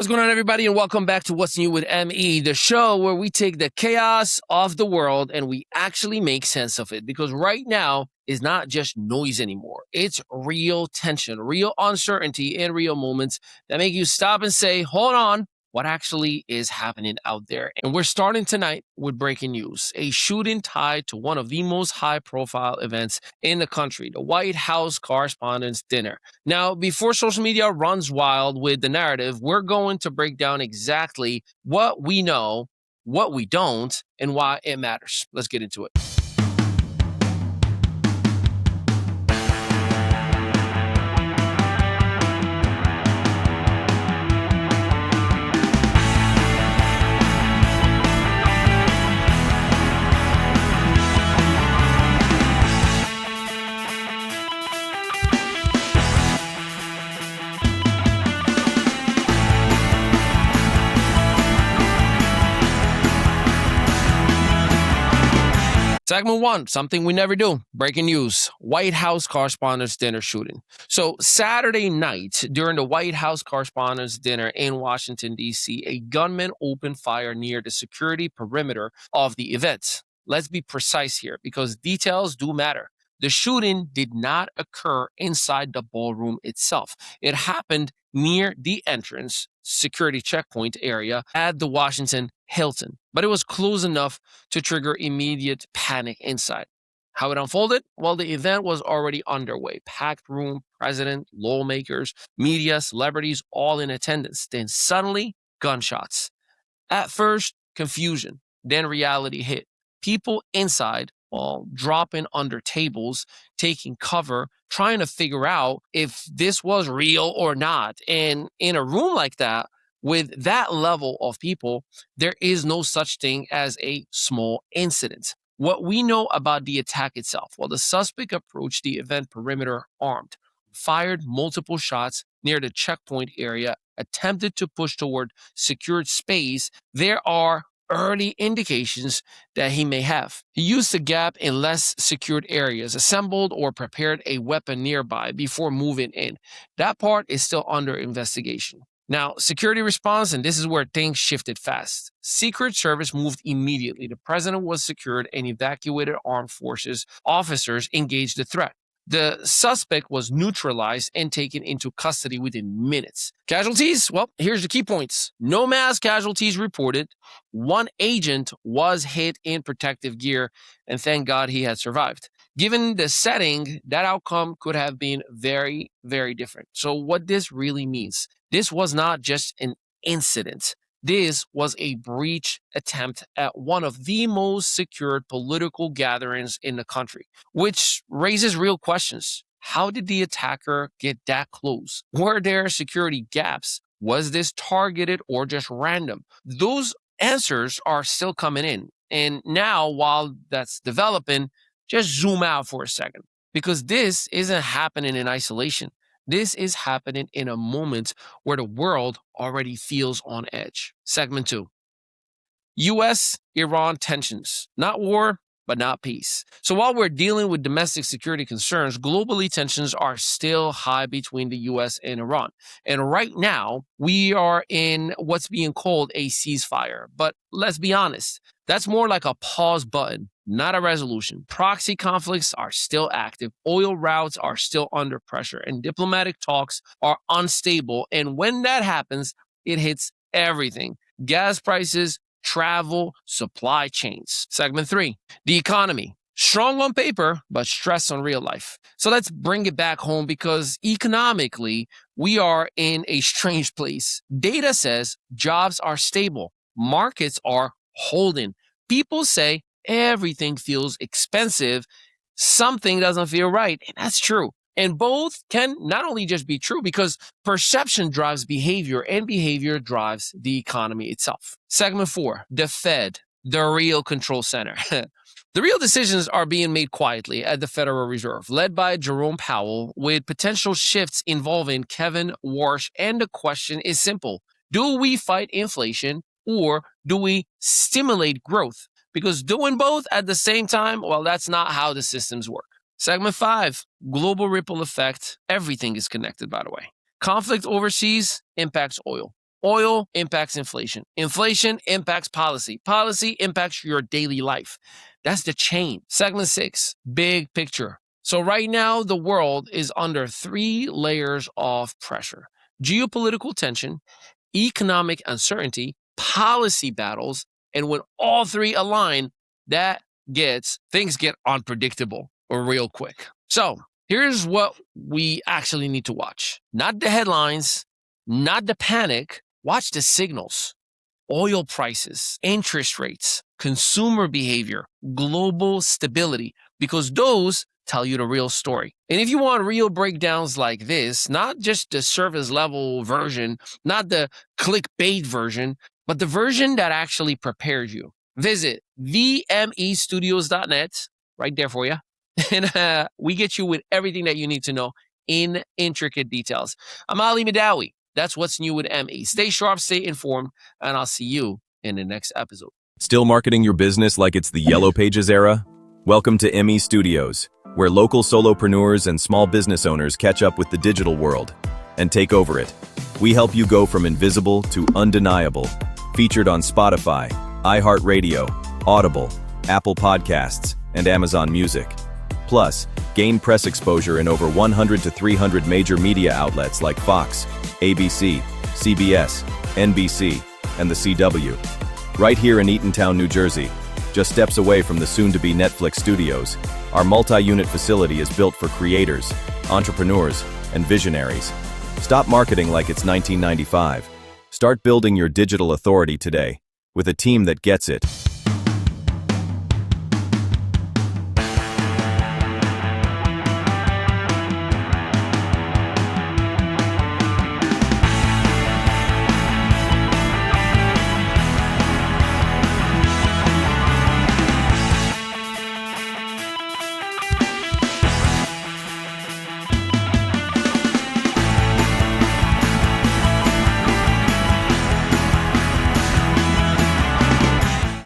What's going on, everybody, and welcome back to What's New with ME, the show where we take the chaos of the world and we actually make sense of it. Because right now is not just noise anymore. It's real tension, real uncertainty, and real moments that make you stop and say, hold on, what actually is happening out there? And we're starting tonight with breaking news. A shooting tied to one of the most high-profile events in the country, the White House Correspondents Dinner. Now, before social media runs wild with the narrative, we're going to break down exactly what we know, what we don't, and why it matters. Let's get into it. Segment one, something we never do. Breaking news. White House Correspondents Dinner shooting. So Saturday night, during the White House Correspondents Dinner in Washington, D.C., a gunman opened fire near the security perimeter of the event. Let's be precise here because details do matter. The shooting did not occur inside the ballroom itself. It happened near the entrance security checkpoint area at the Washington Hilton, but it was close enough to trigger immediate panic inside. How it unfolded? Well, the event was already underway. Packed room, president, lawmakers, media, celebrities, all in attendance. Then suddenly, gunshots. At first, confusion. Then reality hit. People inside, dropping under tables, taking cover, trying to figure out if this was real or not. And in a room like that, with that level of people, there is no such thing as a small incident. What we know about the attack itself, well, the suspect approached the event perimeter armed, fired multiple shots near the checkpoint area, attempted to push toward secured space. There are early indications that he may have. He used the gap in less secured areas, assembled or prepared a weapon nearby before moving in. That part is still under investigation. Now, security response, and this is where things shifted fast. Secret Service moved immediately. The president was secured and evacuated armed forces. Officers engaged the threat. The suspect was neutralized and taken into custody within minutes. Casualties? Well, here's the key points. No mass casualties reported. One agent was hit in protective gear, and thank God he had survived. Given the setting, that outcome could have been very, very different. So what this really means, this was not just an incident. This was a breach attempt at one of the most secured political gatherings in the country, which raises real questions. How did the attacker get that close? Were there security gaps? Was this targeted or just random? Those answers are still coming in. And now, while that's developing, just zoom out for a second, because this isn't happening in isolation. This is happening in a moment where the world already feels on edge. Segment 2. U.S.-Iran tensions. Not war, but not peace. So while we're dealing with domestic security concerns, globally tensions are still high between the U.S. and Iran. And right now, we are in what's being called a ceasefire. But let's be honest, that's more like a pause button, not a resolution. Proxy conflicts are still active, oil routes are still under pressure, and diplomatic talks are unstable. And when that happens, it hits everything. Gas prices, travel, supply chains. Segment 3, the economy. Strong on paper, but stress on real life. So let's bring it back home because economically, we are in a strange place. Data says jobs are stable. Markets are holding. People say everything feels expensive. Something doesn't feel right. And that's true. And both can not only just be true because perception drives behavior and behavior drives the economy itself. Segment 4, the Fed, the real control center. The real decisions are being made quietly at the Federal Reserve, led by Jerome Powell, with potential shifts involving Kevin Warsh. And the question is simple. Do we fight inflation or do we stimulate growth? Because doing both at the same time, well, that's not how the systems work. Segment 5, global ripple effect. Everything is connected, by the way. Conflict overseas impacts oil. Oil impacts inflation. Inflation impacts policy. Policy impacts your daily life. That's the chain. Segment 6, big picture. So right now, the world is under 3 layers of pressure: geopolitical tension, economic uncertainty, policy battles, and when all 3 align, things get unpredictable or real quick. So here's what we actually need to watch. Not the headlines, not the panic. Watch the signals: oil prices, interest rates, consumer behavior, global stability, because those tell you the real story. And if you want real breakdowns like this, not just the surface level version, not the clickbait version, but the version that actually prepares you, visit vmestudios.net, right there for you. And we get you with everything that you need to know in intricate details. I'm Ali Mehdaoui. That's what's new with ME. Stay sharp, stay informed, and I'll see you in the next episode. Still marketing your business like it's the Yellow Pages era? Welcome to ME Studios, where local solopreneurs and small business owners catch up with the digital world and take over it. We help you go from invisible to undeniable. Featured on Spotify, iHeartRadio, Audible, Apple Podcasts, and Amazon Music. Plus, gain press exposure in over 100 to 300 major media outlets like Fox, ABC, CBS, NBC, and the CW. Right here in Eatontown, New Jersey, just steps away from the soon-to-be Netflix studios, our multi-unit facility is built for creators, entrepreneurs, and visionaries. Stop marketing like it's 1995. Start building your digital authority today with a team that gets it.